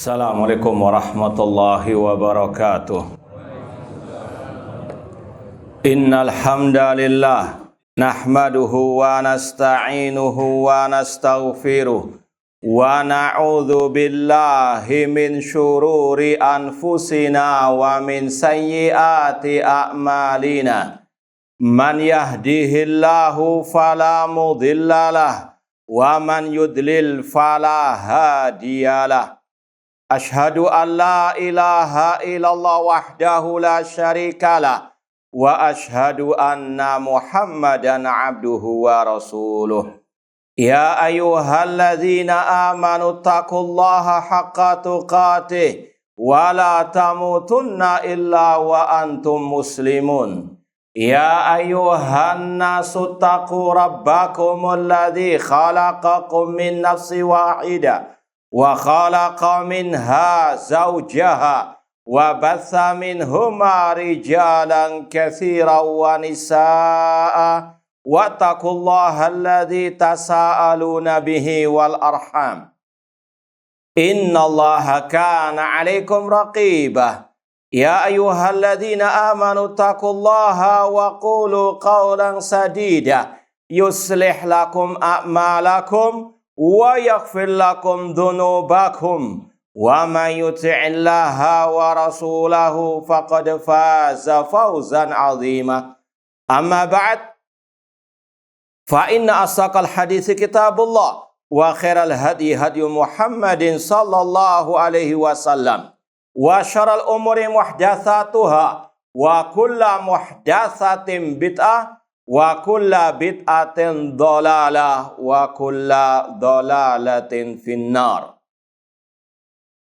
Assalamualaikum warahmatullahi wabarakatuh. Innal hamdalillah nahmaduhu wa nasta'inuhu wa nastaghfiruh wa na'udzu billahi min syururi anfusina wa min sayyiati a'malina. Man yahdihillahu fala mudhillalah wa man yudlil fala hadiyalah. Ashhadu an la ilaha illallah wahdahu la syarikalah wa ashhadu anna Muhammadan abduhu wa rasuluh. Ya ayyuhalladzina amanu taqullaha haqqa tuqatih wa la tamutunna illa wa antum muslimun. Ya ayyuhan nasu taqu rabbakumul ladzi khalaqakum min nafsin wahidah wa khalaqa minha zawjaha wa batha minhuma rijalan katsiran wa nisaa wattaqullaha alladzi tasaaluna bihi wal arham innallaha kana 'alaikum raqibah. Ya ayyuhalladzina amanu taqullaha wa qulu qawlan sadida yuslih lakum a'malakum wa yaghfir lakum dhunubakum wa may yuti'illaha wa rasulahu faqad faza fawzan 'azima. Amma ba'd, fa inna asaqal hadits kitabullah wa khairal hadi hadi Muhammadin sallallahu alaihi wasallam wa syarrul umuri muhdatsatuha wa kullu muhdatsatin bid'ah wa kulla bid'atin dhalalah wa kulla dhalalatin finnar.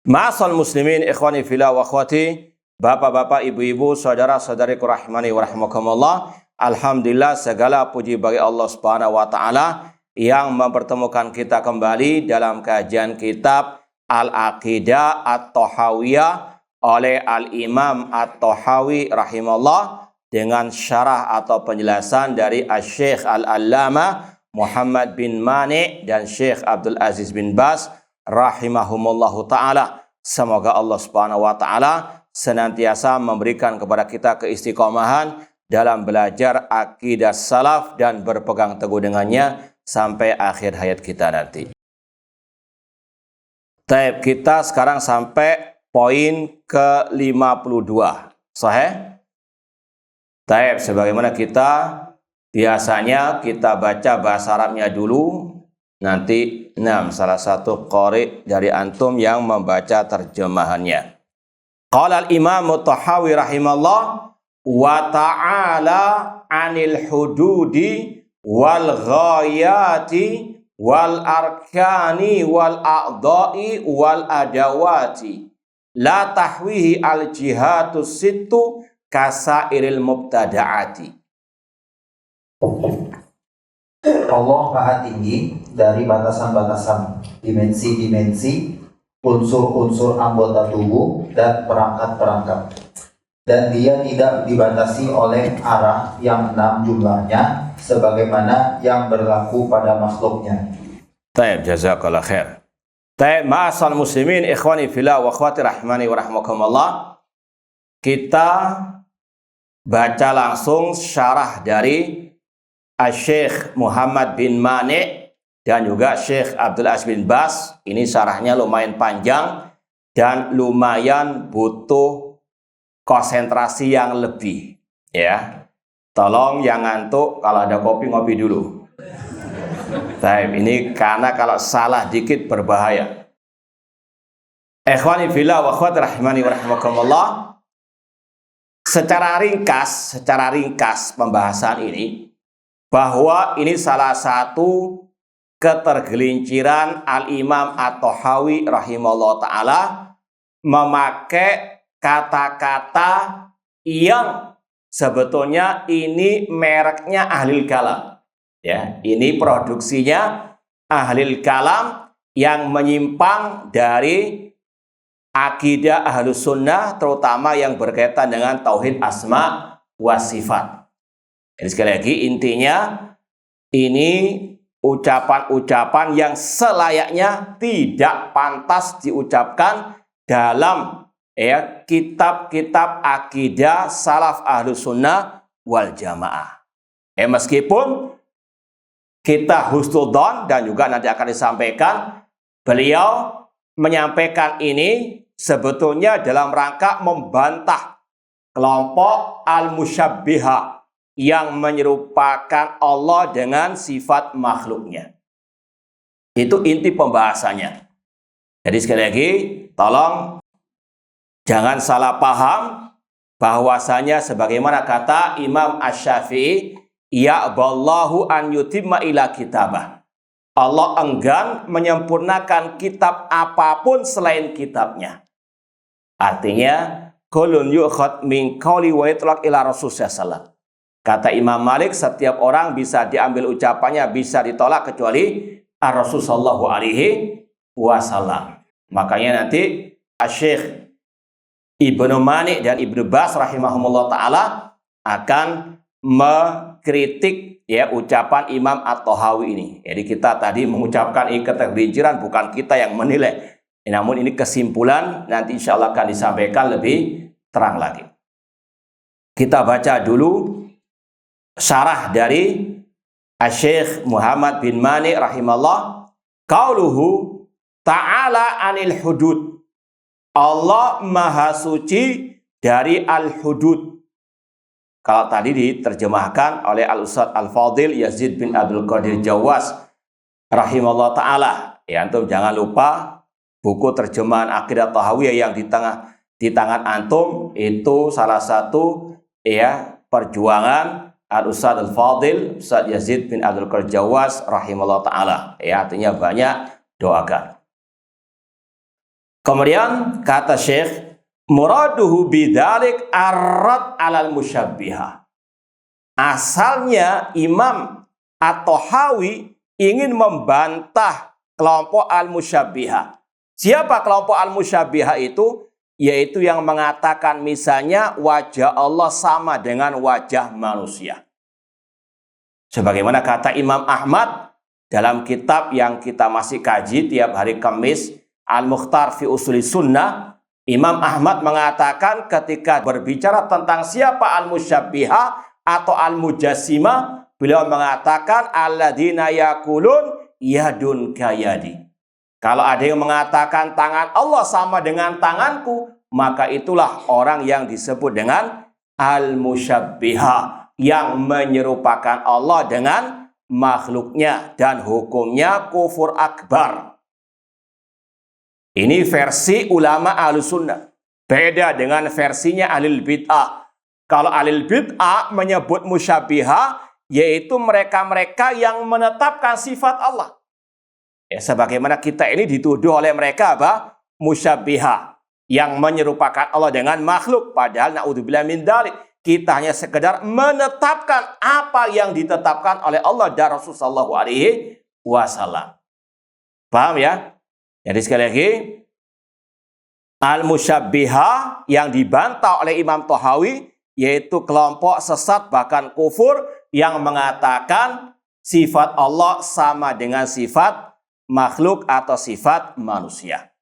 Ma'asal muslimin ikhwani fillah wa akhwati, bapak-bapak, ibu-ibu, saudara-saudariku rahimani wa rahimakumullah. Alhamdulillah, segala puji bagi Allah Subhanahu wa taala yang mempertemukan kita kembali dalam kajian kitab Al-Aqidah At-Tahawiyah oleh Al-Imam At-Tahawi rahimahullah, dengan syarah atau penjelasan dari Syekh Al-Allamah Muhammad bin Mani' dan Syekh Abdul Aziz bin Baz rahimahumullahu ta'ala. Semoga Allah subhanahu wa ta'ala senantiasa memberikan kepada kita keistiqomahan dalam belajar akidah salaf dan berpegang teguh dengannya sampai akhir hayat kita nanti. Taib, kita sekarang sampai poin ke-52. Sahih? Taib, sebagaimana kita biasanya kita baca bahasa Arabnya dulu, nanti salah satu qari dari antum yang membaca terjemahannya. Qala al-Imam At-Tahawi rahimallah wa ta'ala 'anil hududi wal ghayati wal arkani wal a'dha'i wal adawati la tahwihi al jihatus sittu kasairil mubtada'ati. Allah Maha Tinggi dari batasan-batasan, dimensi-dimensi, unsur-unsur anggota tubuh dan perangkat-perangkat. Dan dia tidak dibatasi oleh arah yang 6 jumlahnya sebagaimana yang berlaku pada makhluknya. Taib, jazakallah khair. Taib, ma'asal muslimin ikhwani fillah wa akhwati rahimani wa rahmakumullah. Kita baca langsung syarah dari Syekh Muhammad bin Mani' dan juga Syekh Abdul Aziz bin Baz. Ini syarahnya lumayan panjang dan lumayan butuh konsentrasi yang lebih, ya. Tolong yang ngantuk, kalau ada kopi ngopi dulu. Baik, ini karena kalau salah dikit berbahaya. Ikhwani fillah wa akhwati rahimani wa rahimakumullah. Secara ringkas pembahasan ini, bahwa ini salah satu ketergelinciran Al-Imam At-Tahawi rahimahullah ta'ala memakai kata-kata yang sebetulnya ini mereknya Ahlul Kalam. Ya, ini produksinya Ahlul Kalam yang menyimpang dari akidah Ahlus Sunnah, terutama yang berkaitan dengan tauhid asma wa sifat. Jadi sekali lagi intinya ini ucapan-ucapan yang selayaknya tidak pantas diucapkan dalam kitab-kitab akidah salaf ahlus sunnah wal jamaah. Meskipun kita husnudzon dan juga nanti akan disampaikan, beliau menyampaikan ini sebetulnya dalam rangka membantah kelompok al-musyabbihah yang menyerupakan Allah dengan sifat makhluknya. Itu inti pembahasannya. Jadi sekali lagi, tolong jangan salah paham bahwasanya sebagaimana kata Imam Asy-Syafi'i, ya'ballahu an yutimma ila kitabah. Allah enggan menyempurnakan kitab apapun selain kitabnya. Artinya, kulun yu'khad min qawli wa yutlaq ila Rasulullah sallallahu. Kata Imam Malik, setiap orang bisa diambil ucapannya, bisa ditolak kecuali Rasul sallallahu alaihi wasallam. Makanya nanti Syekh Ibnu Mani dan Ibnu Bas rahimahumullah taala akan mengkritik ucapan Imam At-Tahawi ini. Jadi kita tadi mengucapkan ini ketergelinciran, bukan kita yang menilai. Namun ini kesimpulan, nanti insya Allah akan disampaikan lebih terang lagi. Kita baca dulu syarah dari Syekh Muhammad bin Mani rahimahullah. Qauluhu ta'ala anil hudud. Allah maha suci dari al-hudud. Kalau tadi diterjemahkan oleh Al-Ustadz Al-Fadil Yazid bin Abdul Qadir Jawas rahimahullah ta'ala. Antum jangan lupa buku terjemahan Aqidah Tahawiyah yang di tangan antum itu salah satu perjuangan Al-Ustadz Al-Fadil Ustadz Yazid bin Abdul Qadir Jawas rahimahullah ta'ala. Artinya banyak doakan. Kemudian kata Syekh, muraduhu bidzalik arrad alal musyabbihah. Asalnya Imam At-Tahawi ingin membantah kelompok al-musyabbihah. Siapa kelompok al-musyabbihah itu? Yaitu yang mengatakan misalnya wajah Allah sama dengan wajah manusia. Sebagaimana kata Imam Ahmad dalam kitab yang kita masih kaji tiap hari Kamis, Al-Mukhtar fi Usuli Sunnah, Imam Ahmad mengatakan ketika berbicara tentang siapa al-musyabbihah atau al-mujassimah, beliau mengatakan alladzina yaqulun yadun kayadi. Kalau ada yang mengatakan tangan Allah sama dengan tanganku, maka itulah orang yang disebut dengan al-musyabbihah, yang menyerupakan Allah dengan makhluknya dan hukumnya kufur akbar. Ini versi ulama Ahlus Sunnah. Beda dengan versinya Ahlul Bid'ah. Kalau Ahlul Bid'ah menyebut musyabbihah, yaitu mereka-mereka yang menetapkan sifat Allah. Sebagaimana kita ini dituduh oleh mereka musyabbihah, yang menyerupakan Allah dengan makhluk. Padahal na'udzubillah min dzalik, kita hanya sekedar menetapkan apa yang ditetapkan oleh Allah dan Rasulullah sallallahu alaihi wasallam. Paham ya? Jadi sekali lagi, al-musyabbihah yang dibantah oleh Imam Tahawi yaitu kelompok sesat bahkan kufur yang mengatakan sifat Allah sama dengan sifat makhluk atau sifat manusia.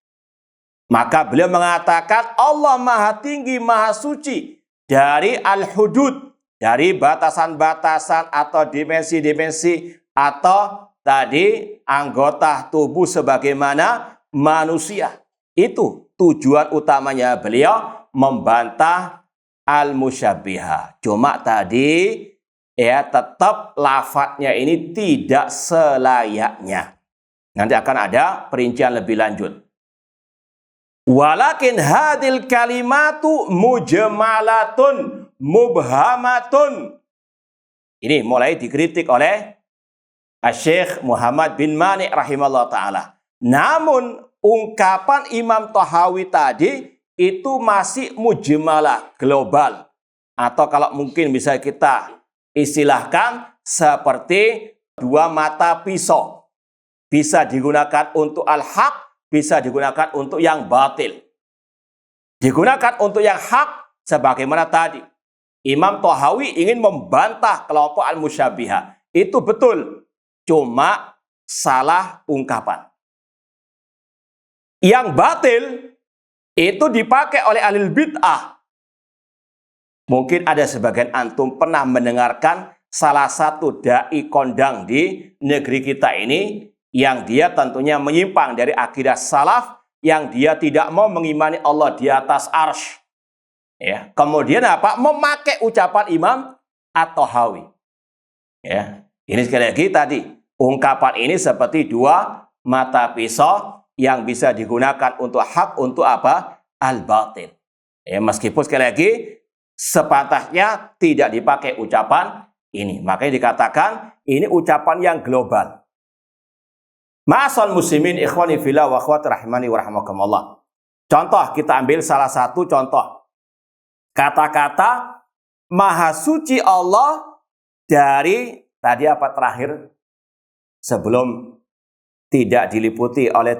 Maka beliau mengatakan Allah maha tinggi, maha suci dari al-hudud, dari batasan-batasan atau dimensi-dimensi atau tadi anggota tubuh sebagaimana manusia. Itu tujuan utamanya beliau membantah al-musyabbihah. Cuma tadi tetap lafadznya ini tidak selayaknya. Nanti akan ada perincian lebih lanjut. Walakin hadil kalimatu mujmalatun mubhamatun. Ini mulai dikritik oleh Syekh Muhammad bin Mani rahimahullah ta'ala. Namun ungkapan Imam Tahawi tadi itu masih mujmalah, global. Atau kalau mungkin bisa kita istilahkan seperti dua mata pisau. Bisa digunakan untuk al-haq, bisa digunakan untuk yang batil. Digunakan untuk yang hak sebagaimana tadi. Imam Tahawi ingin membantah kelompok al-musyabbihah. Itu betul. Cuma salah ungkapan. Yang batil itu dipakai oleh ahli bid'ah. Mungkin ada sebagian antum pernah mendengarkan salah satu dai kondang di negeri kita ini yang dia tentunya menyimpang dari akidah salaf, yang dia tidak mau mengimani Allah di atas arsy. Ya, kemudian apa? Memakai ucapan Imam At-Tahawi. Ya, ini sekali lagi tadi ungkapan ini seperti dua mata pisau yang bisa digunakan untuk hak, untuk apa? Al-batil. Ya, meskipun sekali lagi sepantasnya tidak dipakai ucapan ini. Makanya dikatakan ini ucapan yang global. Ma'asal muslimin ikhwani fillah wa akhwati rahimani wa rahimakumullah. Contoh, kita ambil salah satu contoh. Kata-kata Maha Suci Allah dari tadi apa terakhir sebelum tidak diliputi oleh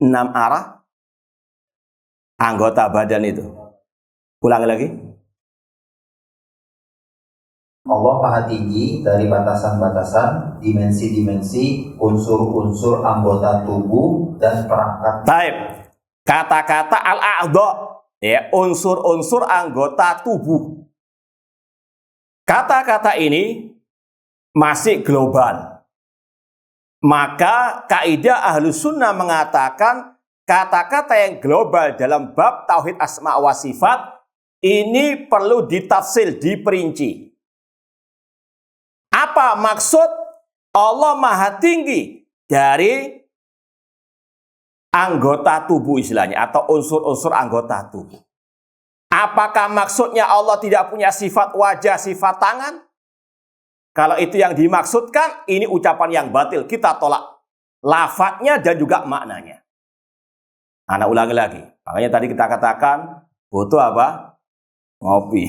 6 arah anggota badan itu. Ulangi lagi. Allah Maha Tinggi dari batasan-batasan, dimensi-dimensi, unsur-unsur anggota tubuh dan perangkat. Taib. Kata-kata al-a'dha, ya, unsur-unsur anggota tubuh. Kata-kata ini masih global. Maka kaidah Ahlus Sunnah mengatakan kata-kata yang global dalam bab tauhid asma wa sifat ini perlu ditafsil, diperinci. Apa maksud Allah Maha Tinggi dari anggota tubuh istilahnya, atau unsur-unsur anggota tubuh? Apakah maksudnya Allah tidak punya sifat wajah, sifat tangan? Kalau itu yang dimaksudkan, ini ucapan yang batil, kita tolak lafadznya dan juga maknanya. Anak ulangi lagi. Makanya tadi kita katakan butuh apa? Ngopi.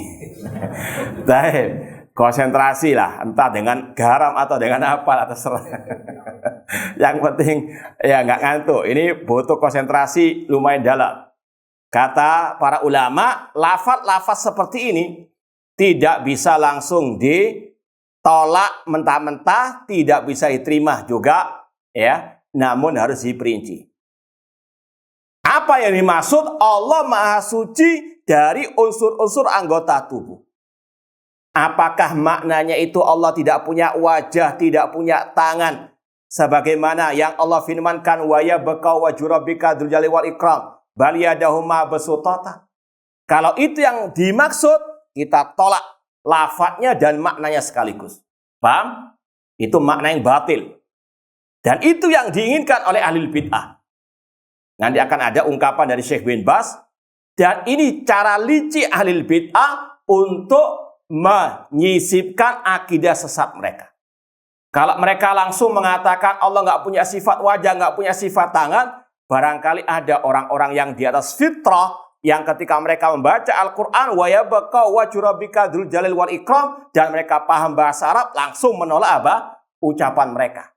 Baik. Konsentrasi lah, entah dengan garam atau dengan apa, atau terserah. Yang penting ya nggak ngantuk. Ini butuh konsentrasi lumayan dalam. Kata para ulama, lafaz-lafaz seperti ini tidak bisa langsung ditolak mentah-mentah, tidak bisa diterima juga, ya. Namun harus diperinci. Apa yang dimaksud Allah Maha Suci dari unsur-unsur anggota tubuh? Apakah maknanya itu Allah tidak punya wajah, tidak punya tangan? Sebagaimana yang Allah firmankan, wa yabqa wajhu rabbika dzul jalali wal ikram, bal yadahu mabsutata. Kalau itu yang dimaksud, kita tolak lafadznya dan maknanya sekaligus. Paham? Itu makna yang batil. Dan itu yang diinginkan oleh ahli bid'ah. Nanti akan ada ungkapan dari Syekh bin Baz. Dan ini cara licik ahli bid'ah untuk menyisipkan akidah sesat mereka. Kalau mereka langsung mengatakan Allah nggak punya sifat wajah, nggak punya sifat tangan, barangkali ada orang-orang yang di atas fitrah yang ketika mereka membaca Al-Quran, wa yabqa wajhu rabbika dzul jalali wal ikram, dan mereka paham bahasa Arab, langsung menolak apa? Ucapan mereka.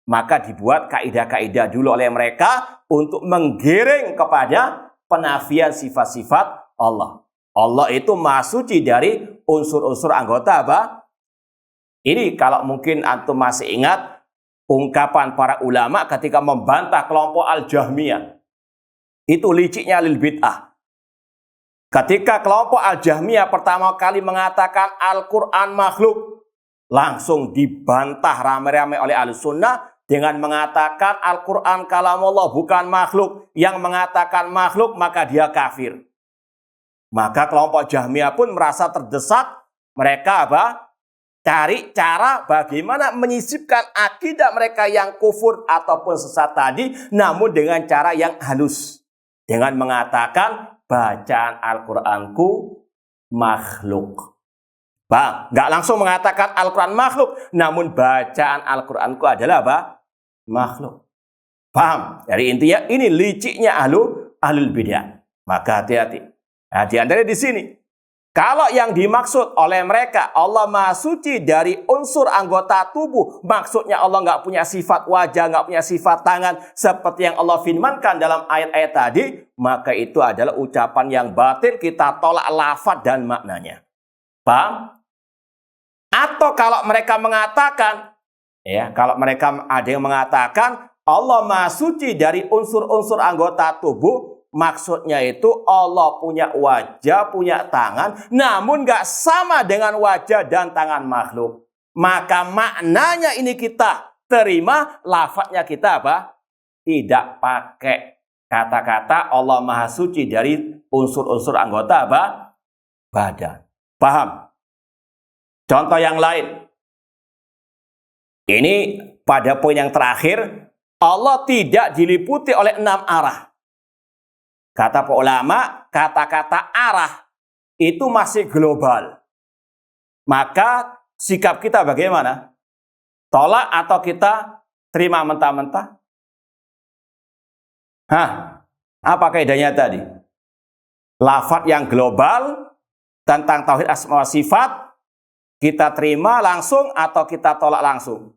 Maka dibuat kaidah-kaidah dulu oleh mereka untuk menggiring kepada penafian sifat-sifat Allah. Allah itu Maha Suci dari unsur-unsur anggota apa? Ini kalau mungkin antum masih ingat ungkapan para ulama ketika membantah kelompok Al-Jahmiyah. Itu liciknya lil bid'ah. Ketika kelompok Al-Jahmiyah pertama kali mengatakan Al-Quran makhluk, langsung dibantah rame-rame oleh Ahlussunnah dengan mengatakan Al-Quran kalamullah, bukan makhluk. Yang mengatakan makhluk maka dia kafir. Maka kelompok Jahmiyah pun merasa terdesak. Mereka apa? Cari cara bagaimana menyisipkan akidah mereka yang kufur ataupun sesat tadi, namun dengan cara yang halus. Dengan mengatakan bacaan Al-Quranku makhluk. Bang, nggak langsung mengatakan Al-Quran makhluk, namun bacaan Al-Quranku adalah apa? Makhluk. Paham? Dari intinya ini liciknya ahlul bidah. Maka hati-hati. Nah, di antara di sini, kalau yang dimaksud oleh mereka Allah Maha Suci dari unsur anggota tubuh, maksudnya Allah nggak punya sifat wajah, nggak punya sifat tangan, seperti yang Allah firmankan dalam ayat-ayat tadi, maka itu adalah ucapan yang batil, kita tolak lafaz dan maknanya. Paham? Atau kalau mereka mengatakan, ya, kalau mereka ada yang mengatakan Allah Maha Suci dari unsur-unsur anggota tubuh, maksudnya itu Allah punya wajah, punya tangan, namun nggak sama dengan wajah dan tangan makhluk. Maka maknanya ini kita terima, lafadznya kita apa? Tidak pakai kata-kata Allah Maha Suci dari unsur-unsur anggota apa? Badan. Paham? Contoh yang lain. Ini pada poin yang terakhir, Allah tidak diliputi oleh 6 arah. Kata para ulama, kata-kata arah itu masih global. Maka sikap kita bagaimana? Tolak atau kita terima mentah-mentah? Apa kaidahnya tadi? Lafaz yang global tentang tauhid asma wa sifat, kita terima langsung atau kita tolak langsung?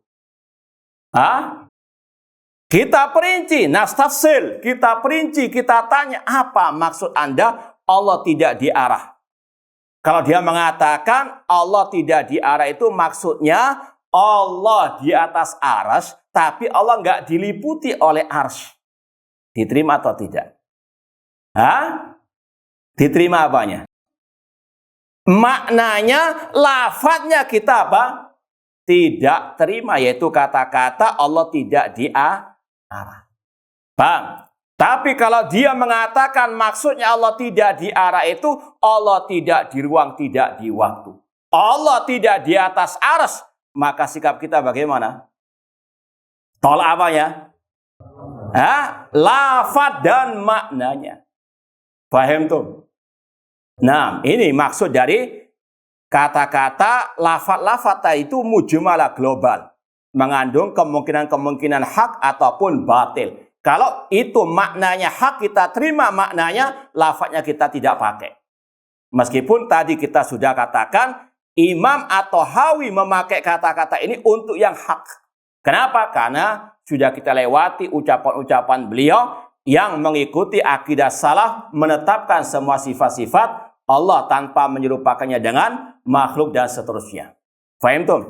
Kita perinci, nastafsil, kita perinci, kita tanya, apa maksud Anda Allah tidak diarah? Kalau dia mengatakan Allah tidak diarah itu maksudnya Allah di atas arsy, tapi Allah nggak diliputi oleh arsy. Diterima atau tidak? Diterima apanya? Maknanya, lafadznya kita apa? Tidak terima, yaitu kata-kata Allah tidak diarah. Bang, tapi kalau dia mengatakan maksudnya Allah tidak diarah itu Allah tidak di ruang, tidak di waktu. Allah tidak di atas arsy, maka sikap kita bagaimana? Tolak apanya? Lafaz dan maknanya. Paham tuh? Nah, ini maksud dari kata-kata lafaz-lafaz itu mujmalah global. Mengandung kemungkinan-kemungkinan hak ataupun batil. Kalau itu maknanya hak, kita terima maknanya, lafaznya kita tidak pakai. Meskipun tadi kita sudah katakan, Imam At-Tahawi memakai kata-kata ini untuk yang hak. Kenapa? Karena sudah kita lewati ucapan-ucapan beliau yang mengikuti akidah salaf, menetapkan semua sifat-sifat Allah tanpa menyerupakannya dengan makhluk dan seterusnya. Faham tuh?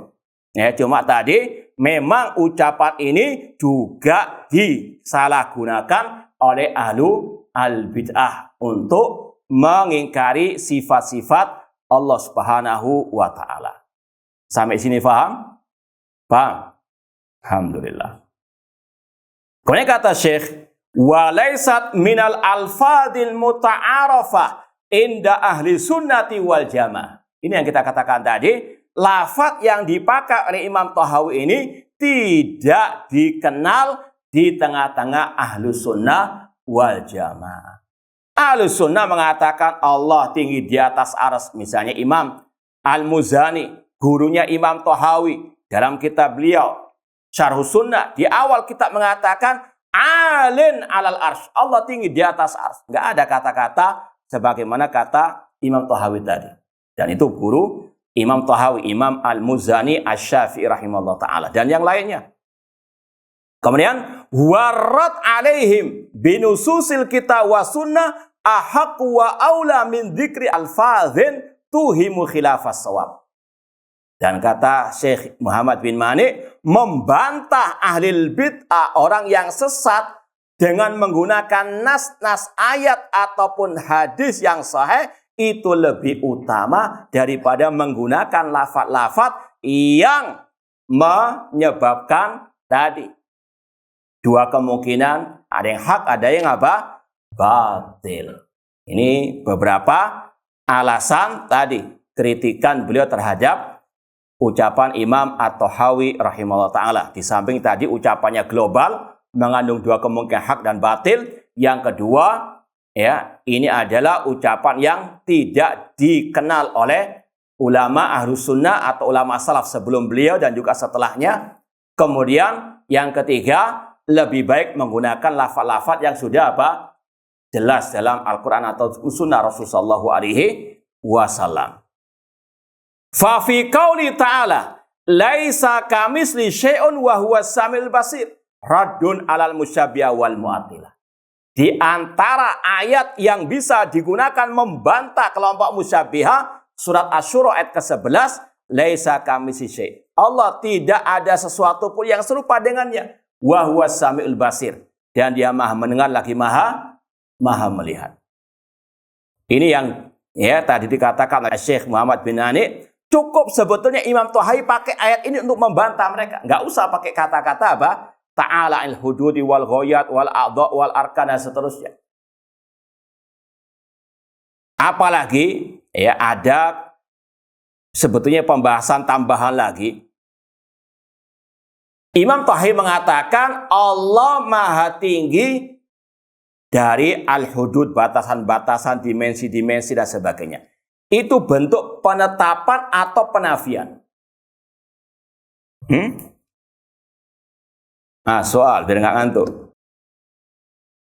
Ya, cuma tadi memang ucapan ini juga disalahgunakan oleh ahlu al-bid'ah untuk mengingkari sifat-sifat Allah Subhanahu wa Ta'ala. Sampai sini paham? Paham? Alhamdulillah. Kemudian kata Syekh, walaysat minal alfadil muta'arafah inda ahli sunnati wal jamaah. Ini yang kita katakan tadi, lafaz yang dipakai oleh Imam Tahawi ini tidak dikenal di tengah-tengah ahlu sunnah wal jamaah. Ahlu sunnah mengatakan Allah tinggi di atas arsy. Misalnya Imam Al-Muzani, gurunya Imam Tahawi, dalam kitab beliau Syarhus Sunnah, di awal kitab mengatakan alin alal arsy, Allah tinggi di atas arsy. Nggak ada kata-kata sebagaimana kata Imam Tahawi tadi. Dan itu guru Imam Tahawi, Imam Al-Muzani Asy-Syafi'i rahimahullah ta'ala. Dan yang lainnya. Kemudian, warad alaihim binususil kitab wa sunnah ahaq wa aula min dzikri alfazin tuhimu khilafas shawab. Dan kata Syekh Muhammad bin Manik, membantah ahlil bid'ah, orang yang sesat, dengan menggunakan nas-nas ayat ataupun hadis yang sahih, itu lebih utama daripada menggunakan lafaz-lafaz yang menyebabkan tadi. Dua kemungkinan, ada yang hak, ada yang apa? Batil. Ini beberapa alasan tadi, kritikan beliau terhadap ucapan Imam At-Tahawi rahimahullah ta'ala. Di samping tadi ucapannya global, mengandung dua kemungkinan hak dan batil. Yang kedua, ya, ini adalah ucapan yang tidak dikenal oleh ulama Ahlus Sunnah atau ulama salaf sebelum beliau dan juga setelahnya. Kemudian yang ketiga, lebih baik menggunakan lafaz-lafaz yang sudah apa? Jelas dalam Al-Quran atau Sunnah Rasulullah sallallahu alaihi wasallam. Fa fi qauli ta'ala laisa kamisli syai'un wa huwas samiul basir raddun alal musyabbihah wal mu'attilah. Di antara ayat yang bisa digunakan membantah kelompok musyabbihah, surat Asy-Syura ayat ke-11, laisa kamisli syai'. Allah tidak ada sesuatu pun yang serupa dengannya. Wa huwas samiul basir. Dan dia Maha mendengar lagi Maha Maha melihat. Ini yang ya tadi dikatakan oleh Syekh Muhammad bin Ani, cukup sebetulnya Imam Tahawi pakai ayat ini untuk membantah mereka. Nggak usah pakai kata-kata apa? Ta'ala il hududi wal ghoyat wal a'dha wal arkan dan seterusnya. Apalagi ya ada sebetulnya pembahasan tambahan lagi. Imam Tahawi mengatakan Allah Maha tinggi dari al-hudud, batasan-batasan, dimensi-dimensi dan sebagainya. Itu bentuk penetapan atau penafian. Nah, soal biar nggak ngantuk.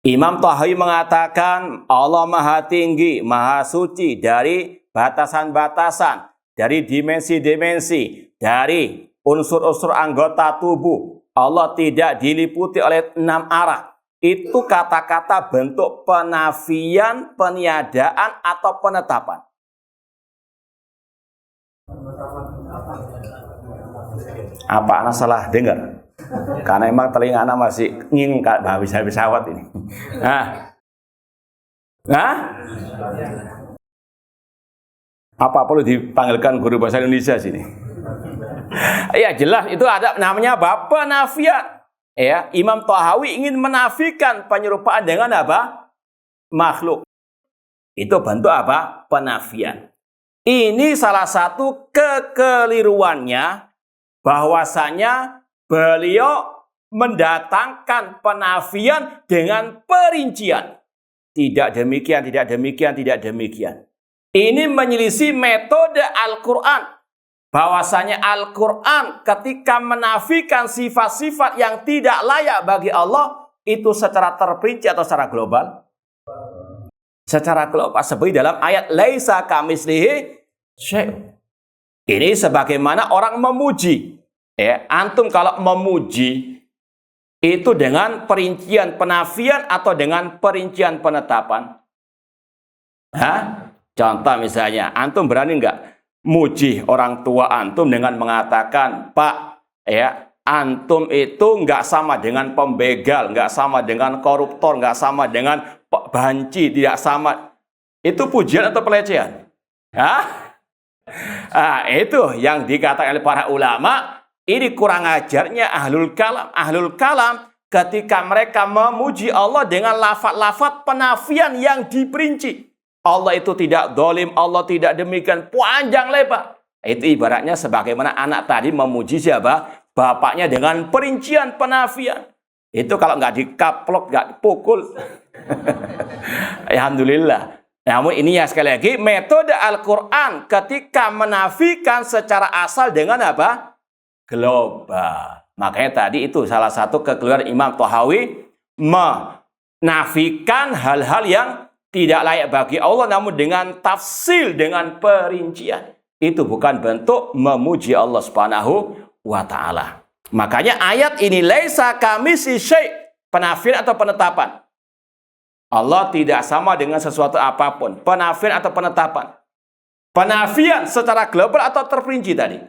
Imam Tahawi mengatakan Allah Maha tinggi, Maha suci dari batasan-batasan, dari dimensi-dimensi, dari unsur-unsur anggota tubuh. Allah tidak diliputi oleh 6 arah. Itu kata-kata bentuk penafian, peniadaan, atau penetapan. Apa anak salah dengar? Karena emang telinga anak masih nging habis pesawat ini. Apa perlu dipanggilkan guru bahasa Indonesia sini? Ya jelas itu ada namanya apa? Penafian. Ya, Imam Tahawi ingin menafikan penyerupaan dengan apa? Makhluk. Itu bentuk apa? Penafian. Ini salah satu kekeliruannya bahwasanya beliau mendatangkan penafian dengan perincian. Tidak demikian, tidak demikian, tidak demikian. Ini menyelisih metode Al-Quran. Bahwasanya Al-Quran ketika menafikan sifat-sifat yang tidak layak bagi Allah, itu secara terperinci atau secara global? Secara global. Seperti dalam ayat laisa kamitslihi syai'. Ini sebagaimana orang memuji. Ya, antum kalau memuji itu dengan perincian penafian atau dengan perincian penetapan? Contoh misalnya, antum berani nggak muji orang tua antum dengan mengatakan, Pak, ya, antum itu nggak sama dengan pembegal, nggak sama dengan koruptor, nggak sama dengan banci, tidak sama. Itu pujian atau pelecehan? Itu yang dikatakan oleh para ulama. Ini kurang ajarnya ahlul kalam. Ahlul kalam ketika mereka memuji Allah dengan lafaz-lafaz penafian yang diperinci. Allah itu tidak dolim, Allah tidak demikian, panjang lebar. Itu ibaratnya sebagaimana anak tadi memuji siapa? Bapaknya dengan perincian penafian. Itu kalau nggak dikaplok, nggak dipukul. Alhamdulillah. Namun ini ya sekali lagi, metode Al-Quran ketika menafikan secara asal dengan apa? Global. Makanya tadi itu salah satu kekeliruan Imam Tahawi menafikan hal-hal yang tidak layak bagi Allah, namun dengan tafsil, dengan perincian. Itu bukan bentuk memuji Allah Subhanahu wa ta'ala. Makanya ayat ini laisa kamitslihi syai', penafian atau penetapan. Allah tidak sama dengan sesuatu apapun. Penafian atau penetapan. Penafian secara global atau terperinci tadi?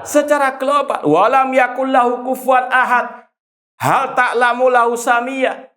Secara global. Walam yakul lahu kufuwan ahad. Hal ta'lamu lahu samiyah.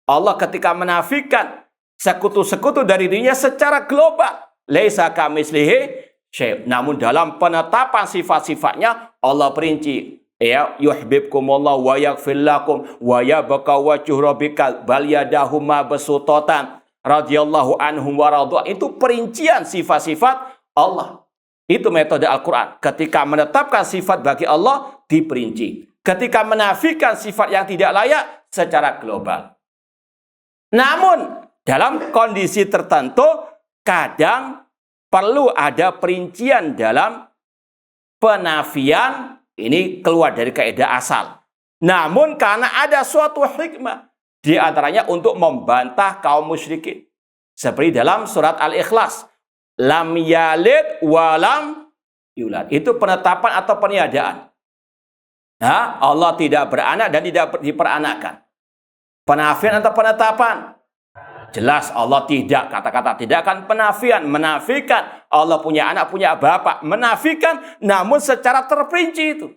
Allah ketika menafikan sekutu-sekutu dari dirinya secara global. Laisa kamitslihi syai'. Namun dalam penetapan sifat-sifatnya Allah perinci. Ya, yuhibbukumullah wa yaghfir lakum wa yabqa wajhu rabbika bal yadahu mabsutatan radhiyallahu anhum wa radu. Itu perincian sifat-sifat Allah. Itu metode Al-Quran. Ketika menetapkan sifat bagi Allah diperinci. Ketika menafikan sifat yang tidak layak secara global. Namun dalam kondisi tertentu kadang perlu ada perincian dalam penafian. Ini keluar dari kaidah asal. Namun karena ada suatu hikmah. Di antaranya untuk membantah kaum musyrikin. Seperti dalam surat Al-Ikhlas. Lam yalid walam yulad. Itu penetapan atau peniadaan. Allah tidak beranak dan tidak diperanakkan. Penafian atau penetapan? Jelas Allah tidak. Kata-kata tidak kan penafian. Menafikan. Allah punya anak, punya bapak. Menafikan namun secara terperinci itu.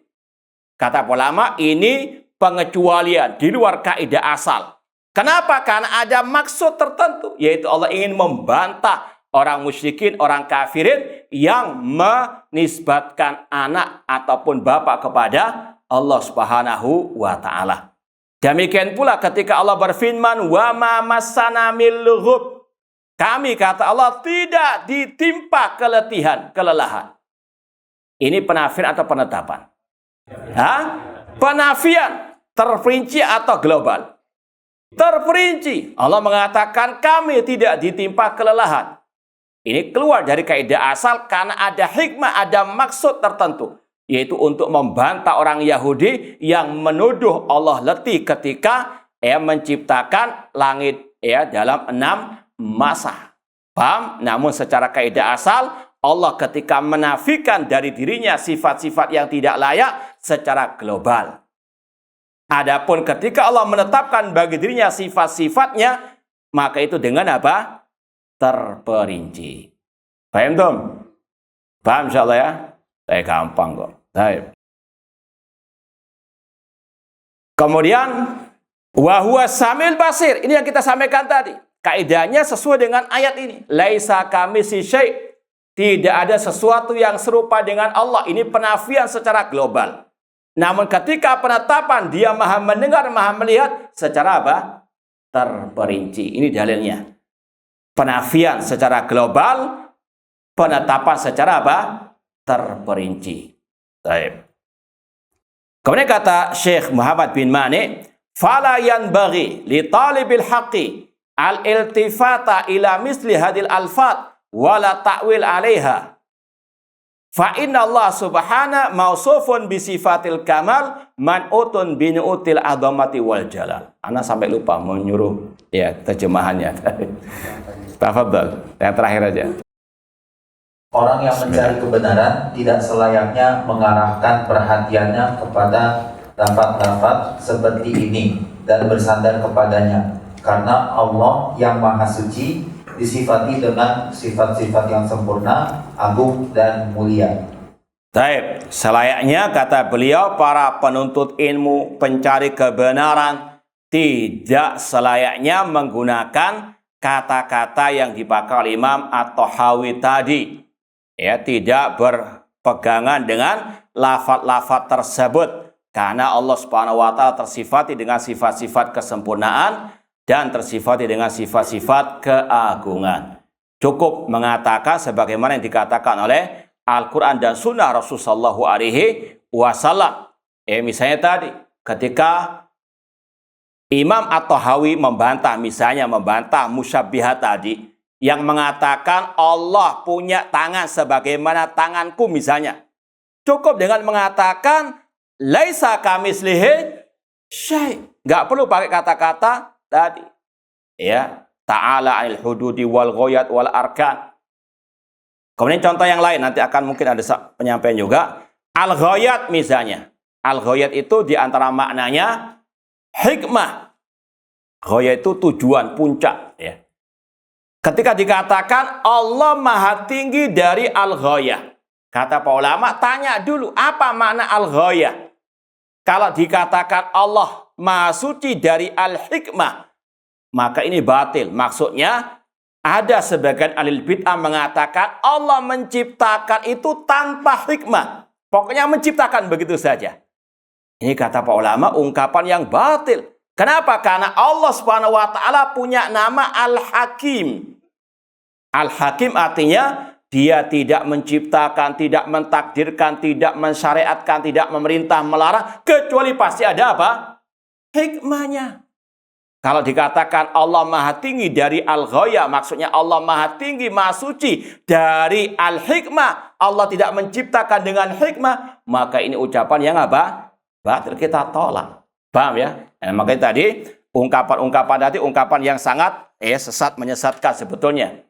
Kata ulama ini pengecualian di luar kaidah asal. Kenapa? Karena ada maksud tertentu, yaitu Allah ingin membantah orang musyrikin, orang kafirin yang menisbatkan anak ataupun bapak kepada Allah Subhanahu wa taala. Demikian pula ketika Allah berfirman, "Wa ma massana min lughub." Kami, kata Allah, tidak ditimpa kelelahan. Ini penafian atau penetapan? Penafian, terperinci atau global? Terperinci. Allah mengatakan kami tidak ditimpa kelelahan. Ini keluar dari kaidah asal karena ada hikmah, ada maksud tertentu, yaitu untuk membantah orang Yahudi yang menuduh Allah letih ketika menciptakan langit dalam 6 masa. Paham? Namun secara kaidah asal, Allah ketika menafikan dari dirinya sifat-sifat yang tidak layak secara global. Adapun ketika Allah menetapkan bagi dirinya sifat-sifatnya, maka itu dengan apa? Terperinci. Paham, Tom? Paham insyaallah ya? Gampang kok. Baik. Kemudian wa huwa samil basir. Ini yang kita sampaikan tadi. Kaidahnya sesuai dengan ayat ini. Laisa kamisi syai'. Tidak ada sesuatu yang serupa dengan Allah. Ini penafian secara global. Namun ketika penetapan, dia maha mendengar, maha melihat secara apa? Terperinci. Ini dalilnya. Penafian secara global, penetapan secara apa? Terperinci. Baik. Kemudian kata Syekh Muhammad bin Mani, "Fala yanbaghi li talibil haqqi al-iltifata ila misli hadil alfat wala ta'wil 'alaiha." Fa inna Allah subhanahu mausufun bi sifatil kamal man'utun bi nu'util azamati wal jalal. Ana sampai lupa menyuruh terjemahannya. Tafadhal, yang terakhir aja. Orang yang mencari kebenaran tidak selayaknya mengarahkan perhatiannya kepada lafaz-lafaz seperti ini dan bersandar kepadanya, karena Allah yang Maha Suci disifati dengan sifat-sifat yang sempurna, agung dan mulia. Baik, selayaknya kata beliau para penuntut ilmu, pencari kebenaran tidak selayaknya menggunakan kata-kata yang dipakai oleh Imam At-Tahawi tadi. Tidak berpegangan dengan lafaz-lafaz tersebut karena Allah Subhanahu wa taala tersifati dengan sifat-sifat kesempurnaan dan tersifati dengan sifat-sifat keagungan. Cukup mengatakan sebagaimana yang dikatakan oleh Al-Quran dan Sunnah Rasulullah SAW. Misalnya tadi, ketika Imam At-Tahawi membantah musyabbihat tadi, yang mengatakan Allah punya tangan sebagaimana tanganku misalnya. Cukup dengan mengatakan, laisa kamislihi syai'. Nggak perlu pakai kata-kata tadi. Ta'ala anil hududi wal ghayat wal arkan. Kemudian contoh yang lain, nanti akan mungkin ada penyampaian juga. Al-ghayat misalnya. Al-ghayat itu diantara maknanya hikmah. Ghayat itu tujuan, puncak. Ketika dikatakan Allah maha tinggi dari al-ghayah. Kata para ulama, tanya dulu apa makna al-ghayah. Kalau dikatakan Allah maha suci dari al-hikmah, maka ini batil. Maksudnya ada sebagian ahli bid'ah mengatakan Allah menciptakan itu tanpa hikmah. Pokoknya menciptakan begitu saja. Ini kata para ulama ungkapan yang batil. Kenapa? Karena Allah Subhanahu wa taala punya nama Al-Hakim. Al-Hakim artinya dia tidak menciptakan, tidak mentakdirkan, tidak mensyariatkan, tidak memerintah, melarang, kecuali pasti ada apa? Hikmahnya. Kalau dikatakan Allah maha tinggi dari al-ghayah, maksudnya Allah maha tinggi, maha suci dari al-hikmah. Allah tidak menciptakan dengan hikmah, maka ini ucapan yang apa? Batil, kita tolak. Paham ya? Makanya tadi ungkapan-ungkapan tadi ungkapan yang sangat sesat, menyesatkan sebetulnya.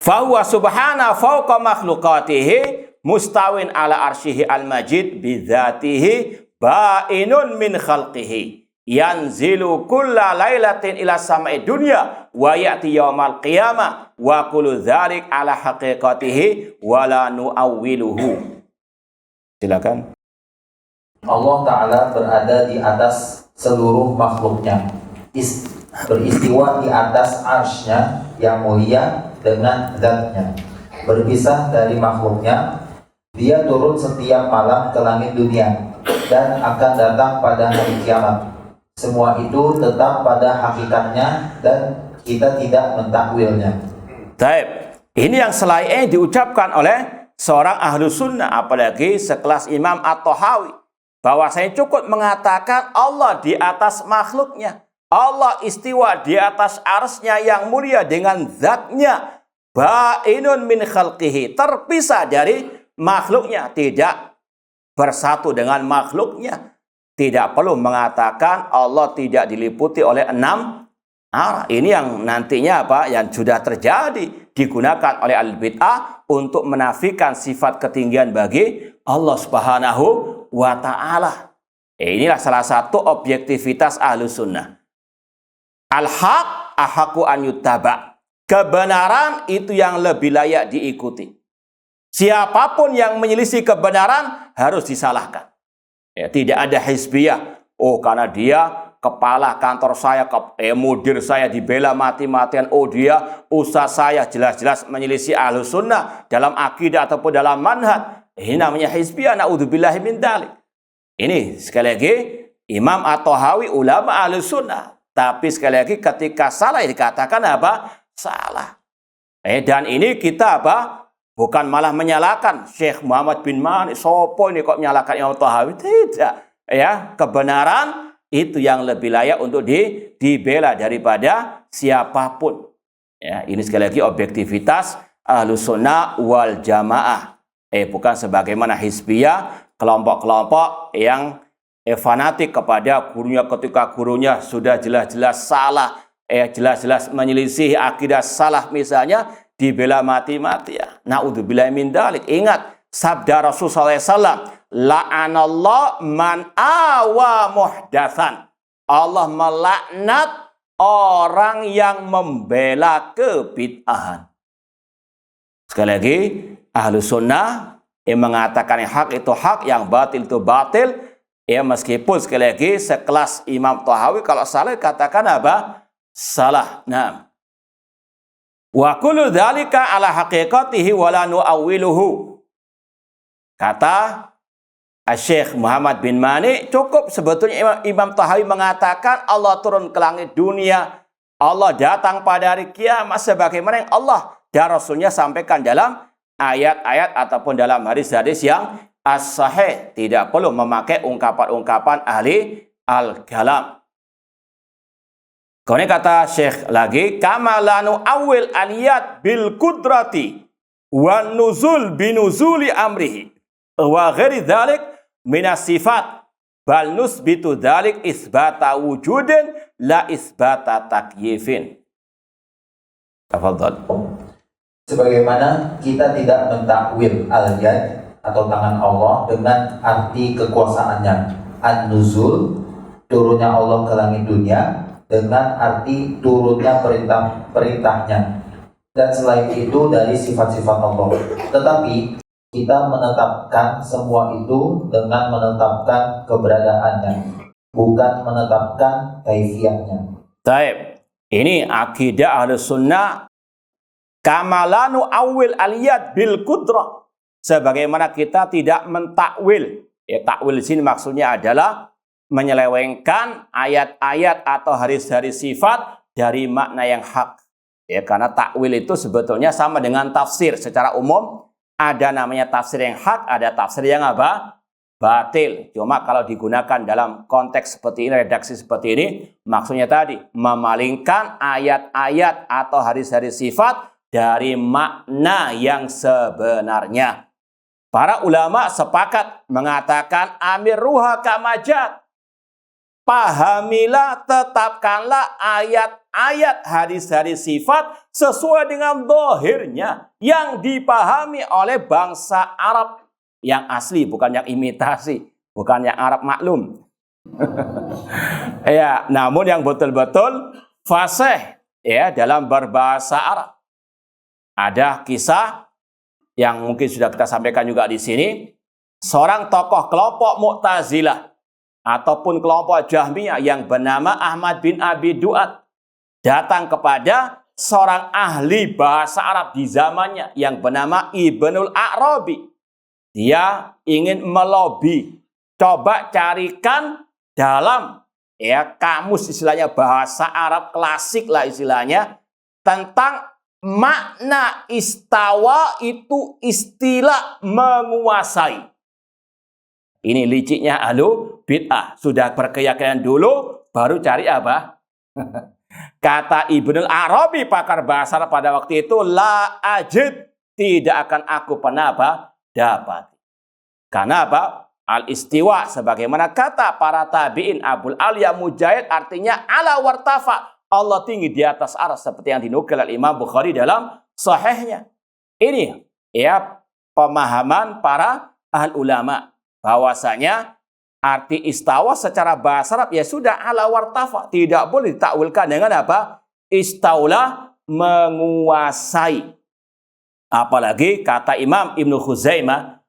Fahuwa subhana fauqa makhluqatihi mustawin ala arsyihi al-majid bidzatihi ba'inun min khalqihi yanzilu kulla lailatin ila sama'i dunya wa ya'ti yaumal qiyamah wa kullu dzalik ala haqiqatihi wa la nu'awwiluhu. Silakan. Allah Ta'ala berada di atas seluruh makhluknya beristiwa di atas arsy-Nya yang mulia dengan zat-Nya, berpisah dari makhluknya. Dia turun setiap malam ke langit dunia dan akan datang pada hari kiamat. Semua itu tetap pada hakikatnya dan kita tidak mentakwilnya. Baik, ini yang selain diucapkan oleh seorang ahlu sunnah, apalagi sekelas Imam At-Tahawi, bahwa saya cukup mengatakan Allah di atas makhluknya, Allah istiwa di atas arsy-Nya yang mulia dengan zat-Nya, ba'inun min khalqihi, terpisah dari makhluknya, tidak bersatu dengan makhluknya. Tidak perlu mengatakan Allah tidak diliputi oleh 6 arah. Ini yang nantinya apa? Yang sudah terjadi, digunakan oleh al-bid'ah untuk menafikan sifat ketinggian bagi Allah Subhanahu wa ta'ala. Inilah salah satu objektivitas Ahlus Sunnah. Al-haq ahaku an yuttaba. Kebenaran itu yang lebih layak diikuti. Siapapun yang menyelisih kebenaran harus disalahkan. Ya, tidak ada hizbiyah. Oh, karena dia kepala kantor saya, mudir saya dibela mati-matian. Oh, dia ustaz saya jelas-jelas menyelisih Ahlus Sunnah dalam akidah ataupun dalam manhaj. Ini namanya hizbiyah. Na'udzubillahi min dzalik. Ini sekali lagi Imam At-Tahawi ulama Ahlus Sunnah. Tapi sekali lagi ketika salah dikatakan apa? Salah. Dan ini kita apa? Bukan malah menyalahkan Syekh Muhammad bin Mani, sopo ini kok menyalahkan Imam Tahawi? Tidak. Ya, kebenaran itu yang lebih layak untuk dibela daripada siapapun. Ya, ini sekali lagi objektivitas Ahlus Sunnah wal Jamaah. Bukan sebagaimana hizbiyah, kelompok-kelompok yang fanatik kepada gurunya ketika gurunya sudah jelas-jelas salah, jelas-jelas menyelisih akidah salah misalnya, dibela mati-matian. Na'udzubillahi min dzalik. Ingat sabda Rasulullah SAW, la'anallah man awa muhdatsan. Allah melaknat orang yang membela kebid'ahan. Sekali lagi, Ahlus Sunnah yang mengatakan yang hak itu hak, yang batil itu batil. Ya, meskipun sekali lagi sekelas Imam Tahawi kalau salah katakan apa? Salah. Nah, wa kullu dzalika ala haqiqatihi wa la nu'awwiluhu. Kata Syekh Muhammad bin Mani, cukup sebetulnya Imam Tahawi mengatakan Allah turun ke langit dunia, Allah datang pada hari kiamat sebagaimana yang Allah dan Rasulnya sampaikan dalam ayat-ayat ataupun dalam hadis-hadis yang as-sahih. Tidak perlu memakai ungkapan-ungkapan ahli al-kalam. Kemudian kata Syekh lagi, kama lanu awil aliyat bil kudrati wan nuzul binuzuli amrihi wa ghairi dzalik minas sifat bal nusbitu dzalik isbata wujudin la isbata takyifin. Tafadhal. Sebagaimana kita tidak mentakwil al-yad atau tangan Allah dengan arti kekuasaannya, an-nuzul, turunnya Allah ke langit dunia, dengan arti turunnya perintahnya, dan selain itu dari sifat-sifat Allah. Tetapi kita menetapkan semua itu dengan menetapkan keberadaannya, bukan menetapkan kaifiyahnya. Baik, ini akidah Ahlus Sunnah kamalanu awil aliyat bil kudrah. Sebagaimana kita tidak mentakwil. Ya, takwil di sini maksudnya adalah menyelewengkan ayat-ayat atau hadis-hadis sifat dari makna yang hak. Ya, karena takwil itu sebetulnya sama dengan tafsir secara umum. Ada namanya tafsir yang hak, ada tafsir yang apa? Batil. Cuma kalau digunakan dalam konteks seperti ini, redaksi seperti ini, maksudnya tadi memalingkan ayat-ayat atau hadis-hadis sifat dari makna yang sebenarnya. Para ulama sepakat mengatakan amir ruha kamajat. Pahamilah, tetapkanlah ayat-ayat hadis-hadis sifat sesuai dengan zahirnya yang dipahami oleh bangsa Arab yang asli, bukan yang imitasi, bukan yang Arab maklum. Ya, namun yang betul-betul fasih ya dalam berbahasa Arab. Ada kisah yang mungkin sudah kita sampaikan juga di sini. Seorang tokoh kelompok Mu'tazilah ataupun kelompok Jahmiyah yang bernama Ahmad bin Abi Duat datang kepada seorang ahli bahasa Arab di zamannya yang bernama Ibnul Arabi. Dia ingin melobi, coba carikan dalam kamus istilahnya bahasa Arab klasik lah istilahnya tentang makna istawa itu istilah menguasai. Ini liciknya ahlu bid'ah. Sudah berkeyakinan dulu, baru cari apa? Kata Ibnul Arabi, pakar bahasa Arab pada waktu itu, la ajid, tidak akan aku pernah dapat. Karena apa? Al-istiwa, sebagaimana kata para tabi'in, Abul Aliya Mujahid, artinya ala wartafa. Allah tinggi di atas arsy, seperti yang dinukil oleh Imam Bukhari dalam sahihnya. Ini pemahaman para ahli ulama. Bahwasanya arti istawa secara bahasa Arab ya sudah ala wartafa, tidak boleh ditakwilkan dengan apa? Istaula, menguasai. Apalagi kata Imam Ibnu Khuzaimah,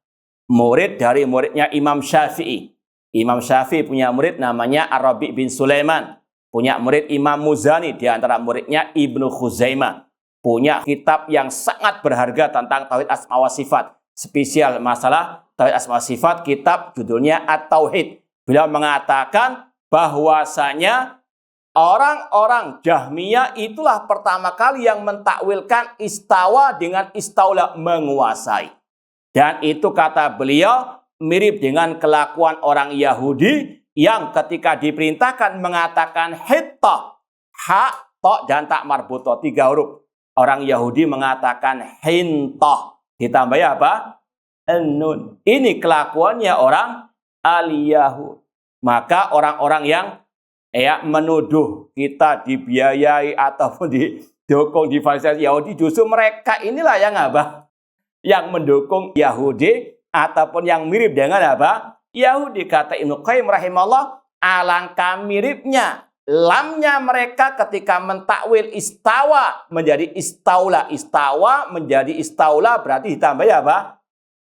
murid dari muridnya Imam Syafi'i. Imam Syafi'i punya murid namanya Ar-Rabi' bin Sulaiman, punya murid Imam Muzani, di antara muridnya Ibnu Khuzaimah. Punya kitab yang sangat berharga tentang tauhid asma wa sifat, spesial masalah tauhid asma sifat, kitab judulnya At-Tauhid. Beliau mengatakan bahwasanya orang-orang Jahmiyah itulah pertama kali yang mentakwilkan istawa dengan istaula, menguasai. Dan itu kata beliau mirip dengan kelakuan orang Yahudi yang ketika diperintahkan mengatakan hitta, ha, to, dan tak marbuto, 3 huruf. Orang Yahudi mengatakan hinta, ditambah apa? Nun. Ini kelakuannya orang al-Yahud. Maka orang-orang yang menuduh kita dibiayai ataupun didukung difasilitasi Yahudi, justru mereka inilah yang apa? Yang mendukung Yahudi ataupun yang mirip dengan apa? Yahudi. Kata Ibnu Qayyim rahimahullah, alangkah miripnya lamnya mereka ketika mentakwil istawa menjadi istaula. Istawa menjadi istaula berarti ditambah apa?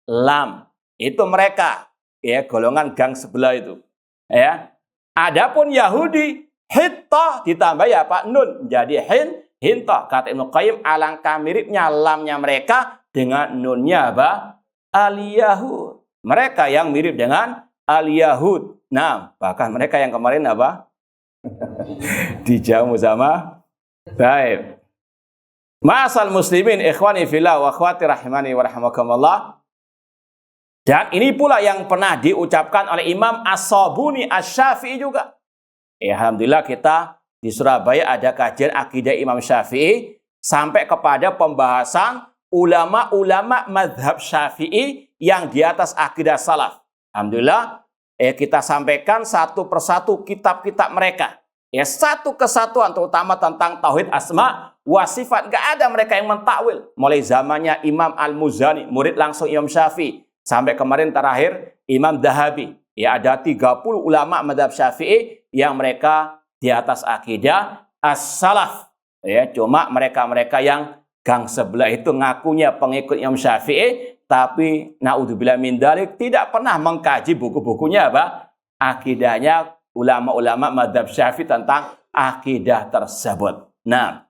Lam. Itu mereka, golongan gang sebelah itu. Adapun Yahudi, hitta ditambah apa? Nun, menjadi hinta. Kata Ibnu Qayyim, alangkah miripnya lamnya mereka dengan nunnya apa? Al-Yahud. Mereka yang mirip dengan Al-Yahud. Nah, bahkan mereka yang kemarin apa? Dijamu sama baik. Ma'asal muslimin, ikhwani fillah wa akhwati rahimani wa rahimakumullah. Dan ini pula yang pernah diucapkan oleh Imam As-Sabuni Asy-Syafi'i juga. Alhamdulillah kita di Surabaya ada kajian akidah Imam Syafi'i sampai kepada pembahasan ulama-ulama mazhab Syafi'i yang di atas akidah salaf. Alhamdulillah kita sampaikan satu persatu kitab-kitab mereka. Satu kesatuan terutama tentang tauhid asma wa sifat. Gak ada mereka yang mentakwil. Mulai zamannya Imam Al-Muzani, murid langsung Imam Syafi'i, sampai kemarin terakhir Imam Dahabi. Ada 30 ulama mazhab Syafi'i yang mereka di atas akidah as-salaf. Cuma mereka-mereka yang gang sebelah itu ngakunya pengikut Imam Syafi'i, tapi naudzubillah min dzalik tidak pernah mengkaji buku-bukunya apa? Akidahnya ulama-ulama mazhab Syafi'i tentang akidah tersebut. Nah,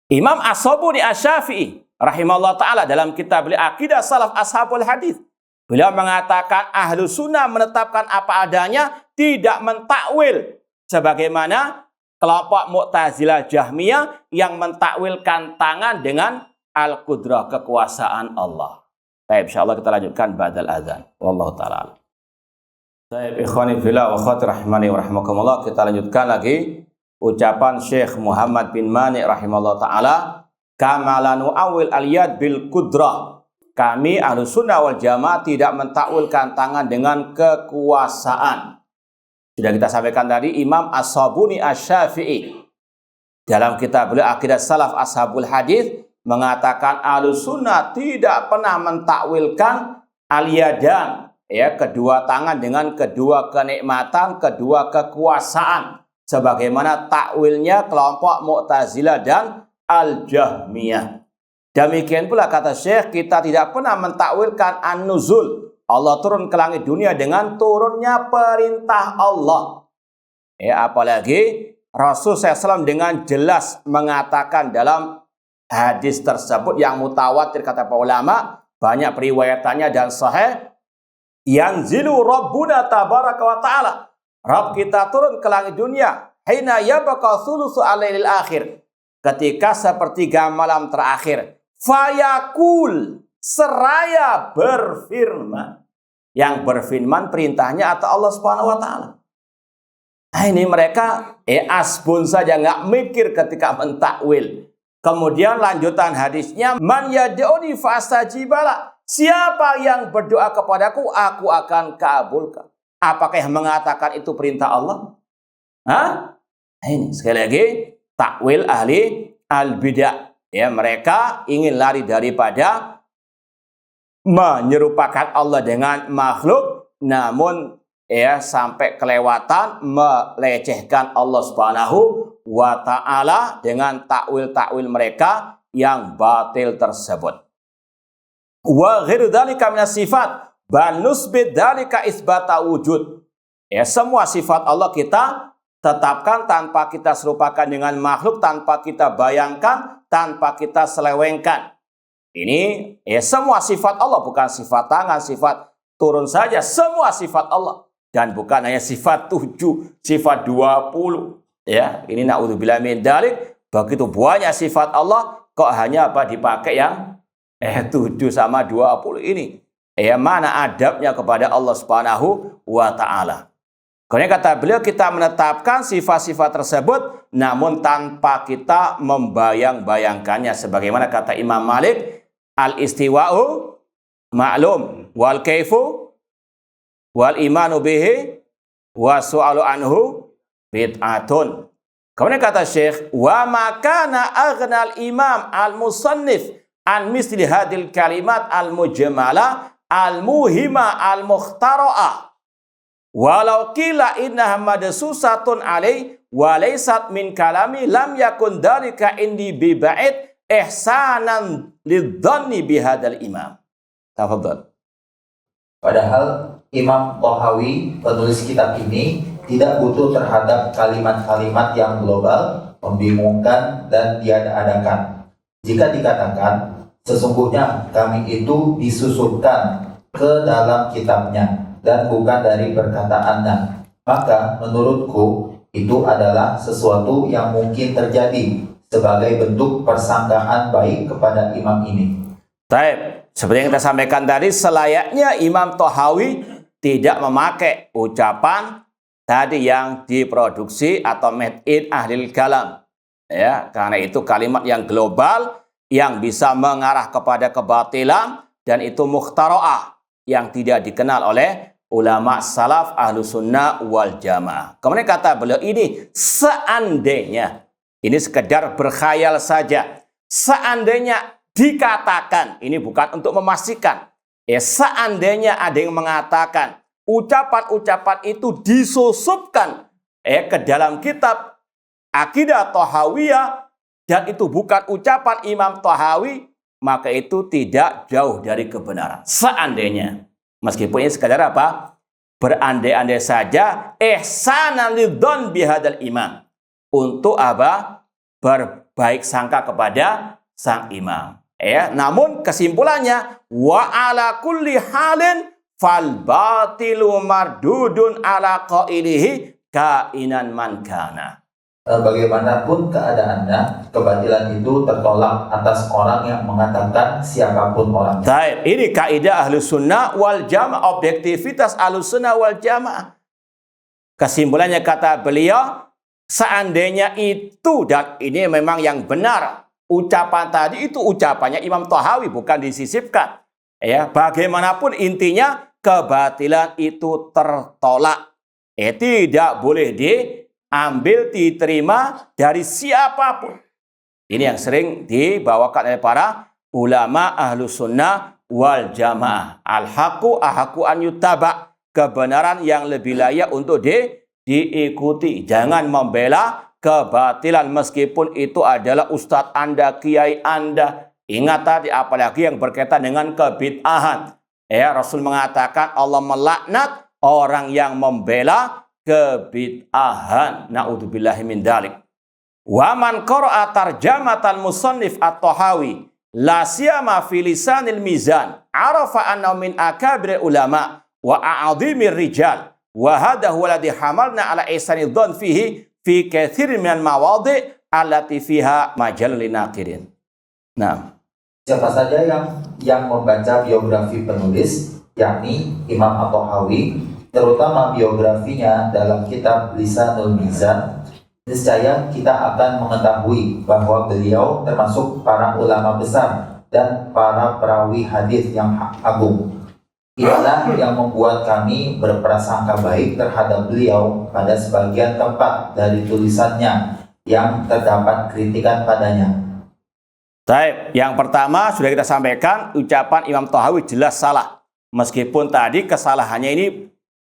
Imam As-Sabuni Asy-Syafi'i rahimahullah ta'ala dalam kitab beliau Aqidah Salaf Ashabul Hadis, beliau mengatakan ahlu sunnah menetapkan apa adanya, tidak mentakwil sebagaimana kelompok Mu'tazilah Jahmiyah yang mentakwilkan tangan dengan al-qudrah, kekuasaan Allah. Baik, insyaallah kita lanjutkan ba'dal adzan. Wallahu ta'ala. Baik, ikhwani fillah wa akhwati rahimani wa rahimakumullah, kita lanjutkan lagi ucapan Syekh Muhammad bin Mani rahimahullah ta'ala. Kamalanu awil aliyad bil kudrah. Kami ahlu sunnah wal jamaah tidak mentakwilkan tangan dengan kekuasaan. Sudah kita sampaikan tadi, Imam As-Sabuni Asy-Syafi'i dalam kitab beliau Aqidah Salaf Ashabul Hadis mengatakan ahlu sunnah tidak pernah mentakwilkan al-yadan, kedua tangan dengan kedua kenikmatan, kedua kekuasaan, sebagaimana takwilnya kelompok Mu'tazilah dan Al-Jahmiyah. Demikian pula kata Syekh, kita tidak pernah mentakwilkan an-nuzul, Allah turun ke langit dunia dengan turunnya perintah Allah. Ya, apalagi Rasul SAW dengan jelas mengatakan dalam hadis tersebut yang mutawatir kata para ulama, banyak periwayatannya dan sahih, yanzilu rabbuna tabaraka wa ta'ala. Rabb kita turun ke langit dunia hina yabqa thulutsu al-lailil akhir, ketika sepertiga malam terakhir. Fayaqul, seraya berfirman. Yang berfirman perintahnya atau Allah Subhanahu wa taala. Nah, ini mereka asbun saja, nggak mikir ketika mentakwil. Kemudian lanjutan hadisnya, man yad'uni fastajibala. Siapa yang berdoa kepadaku, aku akan kabulkan. Apakah yang mengatakan itu perintah Allah? Hah? Ini sekali lagi takwil ahli al-bidah. Ya, mereka ingin lari daripada menyerupakan Allah dengan makhluk, namun sampai kelewatan melecehkan Allah Subhanahu wa ta'ala dengan takwil-takwil mereka yang batil tersebut. Wa ghairu dzalika minas sifat bal nusbit dzalika isbata wujud. Ya, semua sifat Allah kita tetapkan tanpa kita serupakan dengan makhluk, tanpa kita bayangkan, tanpa kita selewengkan. Ini semua sifat Allah, bukan sifat tangan, sifat turun saja, semua sifat Allah. Dan bukan hanya sifat 7, sifat 20. Ya, ini na'udzubillah min dzalik, begitu banyak sifat Allah, kok hanya dipakai yang 7 sama 20 ini. Mana adabnya kepada Allah Subhanahu wa ta'ala. Karena kata beliau, kita menetapkan sifat-sifat tersebut namun tanpa kita membayang-bayangkannya, sebagaimana kata Imam Malik, al-istiwa'u ma'lum wal kaifu wal imanu bihi wa su'alu anhu bid'atun. Kemudian kata Syekh, wa makana aghnal imam al-musannif an misli hadil kalimat al-mujmala al-muhima al-mukhtara'ah. Walau qila innaha madsusatun alai wa laysat min kalami lam yakun dzalika indi bi ba'id ihsanan lidzanni bihadzal imam. Tafadhal. Padahal Imam Thahawi, penulis kitab ini, tidak butuh terhadap kalimat-kalimat yang global, membingungkan dan tiada-adakan. Jika dikatakan sesungguhnya kami itu disusupkan ke dalam kitabnya dan bukan dari perkataannya, maka menurutku itu adalah sesuatu yang mungkin terjadi sebagai bentuk persangkaan baik kepada imam ini. Baik, seperti yang kita sampaikan tadi, selayaknya Imam Thahawi tidak memakai ucapan tadi yang diproduksi atau made in ahlil kalam. Ya, karena itu kalimat yang global yang bisa mengarah kepada kebatilan, dan itu mukhtara'ah yang tidak dikenal oleh ulama salaf ahlu sunnah wal jamaah. Kemudian kata beliau, ini seandainya, ini sekedar berkhayal saja, seandainya dikatakan, ini bukan untuk memastikan, seandainya ada yang mengatakan ucapan-ucapan itu disusupkan ke dalam kitab Aqidah Thahawiyah, dan itu bukan ucapan Imam Thahawi, maka itu tidak jauh dari kebenaran. Seandainya, meskipun ini sekadar apa? Berandai-andai saja, ihsanan lidzan bihadzal imam. Untuk apa? Berbaik sangka kepada sang imam. Namun kesimpulannya, wa ala kulli halin fal batilu mardudun ala qailihi kainan man kana. Bagaimanapun keadaannya, kebatilan itu tertolak atas orang yang mengatakan siapapun orangnya. Baik, ini kaidah Ahlus Sunnah wal Jamaah, objektivitas Ahlus Sunnah wal Jamaah. Kesimpulannya kata beliau, seandainya itu, dan ini memang yang benar, ucapan tadi itu ucapannya Imam Thahawi, bukan disisipkan. Bagaimanapun intinya, kebatilan itu tertolak. Tidak boleh diambil, diterima dari siapapun. Ini yang sering dibawakan oleh para ulama Ahlus Sunnah wal Jamaah. Al-haqqu ahaqqu an yuttaba. Kebenaran yang lebih layak untuk diikuti. Jangan membela kebatilan meskipun itu adalah ustadz Anda, kiai Anda. Ingat tadi, apalagi yang berkaitan dengan kebid'ahan. Rasul mengatakan Allah melaknat orang yang membela kebid'ahan. Na'udzubillahi min dzalik. Wa man qara'a tarjamatan musannif at-Tahawi la siyama fi lisanil mizan arafa anna min akabir ulama wa a'adhimir rijal wa hadha huwa alladhi hamalna ala ihsani dhon fihi fi katsirin minal mawadhi' allati fiha majal linaqirin. Nah, siapa saja yang membaca biografi penulis, yakni Imam At-Tahawi, terutama biografinya dalam kitab Lisanul Mizan, niscaya kita akan mengetahui bahwa beliau termasuk para ulama besar dan para perawi hadis yang agung. Inilah yang membuat kami berprasangka baik terhadap beliau pada sebagian tempat dari tulisannya yang terdapat kritikan padanya. Baik, yang pertama sudah kita sampaikan, ucapan Imam Tahawi jelas salah. Meskipun tadi kesalahannya ini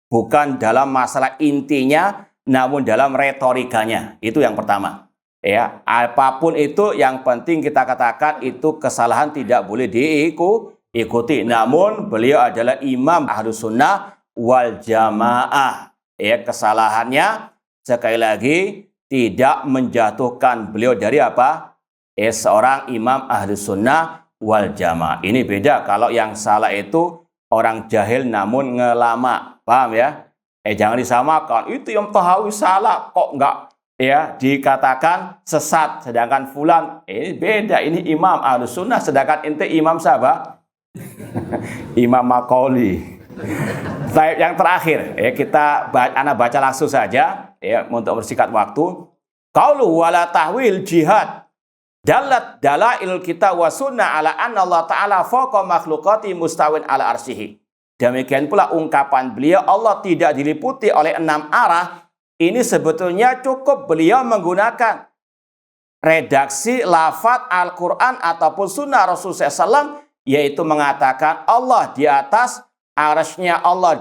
bukan dalam masalah intinya, namun dalam retorikanya. Itu yang pertama. Ya, apapun itu yang penting kita katakan itu kesalahan tidak boleh diikuti. Namun beliau adalah imam Ahlus Sunnah wal Jamaah. Ya, kesalahannya sekali lagi tidak menjatuhkan beliau dari apa? Seorang imam Ahlus Sunnah wal Jamaah. Ini beda kalau yang salah itu orang jahil namun ngelama. Paham ya? Jangan disamakan. Itu yang Tahawi salah kok enggak ya dikatakan sesat, sedangkan fulan ini beda. Ini imam Ahlus Sunnah, sedangkan ente imam siapa? Imam Macaulay. Baik, yang terakhir anak baca langsung saja ya untuk bersikat waktu. Qaulu wala tahwil jihad dalat dalail kita wa sunnah ala anna Allah ta'ala fawqa makhluqati mustawin ala arsyhi. Demikian pula ungkapan beliau Allah tidak diliputi oleh 6 arah. Ini sebetulnya cukup beliau menggunakan redaksi lafaz Al-Quran ataupun sunnah Rasulullah SAW, yaitu mengatakan Allah di atas arasy-Nya, Allah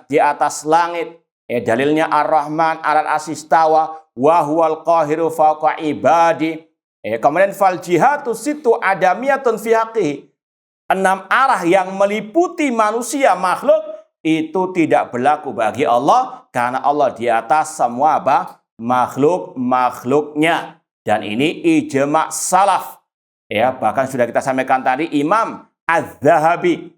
di atas langit. Dalilnya Ar-Rahman 'alal arsy istawa wa huwal qahiru fawqa ibadi. Kemudian fal jihatu situ adamiyatun fi haqqihi. 6 arah yang meliputi manusia makhluk itu tidak berlaku bagi Allah karena Allah di atas semua makhluknya. Dan ini ijma' salaf. Ya, bahkan sudah kita sampaikan tadi Imam Az-Zahabi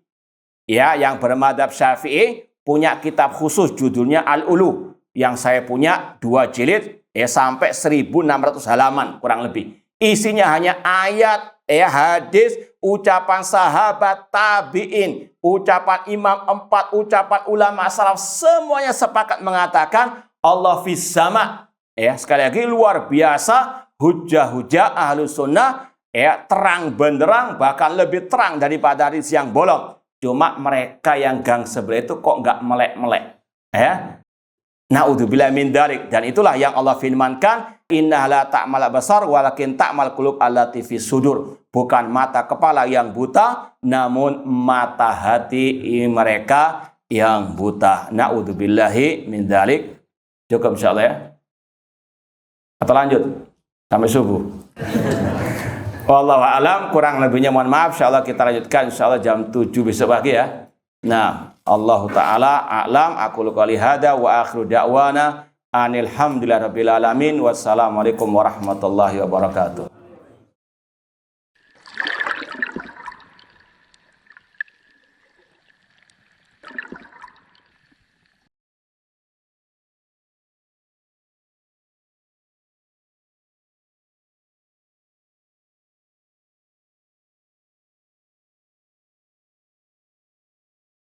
ya yang bermadzhab Syafi'i punya kitab khusus judulnya Al-Ulu yang saya punya 2 jilid sampai 1600 halaman kurang lebih. Isinya hanya ayat, hadis, ucapan sahabat, tabi'in, ucapan imam 4, ucapan ulama salaf, semuanya sepakat mengatakan Allah fis sama. Sekali lagi luar biasa hujah-hujah Ahlus Sunnah, terang benderang, bahkan lebih terang daripada hadis yang bolong. Cuma mereka yang gang sebelah itu kok nggak melek-melek. Na'udzubillah min dzalik. Dan itulah yang Allah firmankan, innaha la ta'mal basar walakin ta'mal qulub allati fis sudur. Bukan mata kepala yang buta, namun mata hati mereka yang buta. Na'udzubillahi min dzalik. Cukup insyaallah ya. Atau lanjut sampai subuh. Wallahu a'lam, kurang lebihnya mohon maaf. Insyaallah kita lanjutkan insyaallah jam 7 besok pagi ya. Nah, Allah Ta'ala a'lam, aqulu qouli hadza wa akhiru da'wana anil hamdulillahi rabbil alamin. Wassalamualaikum warahmatullahi wabarakatuh.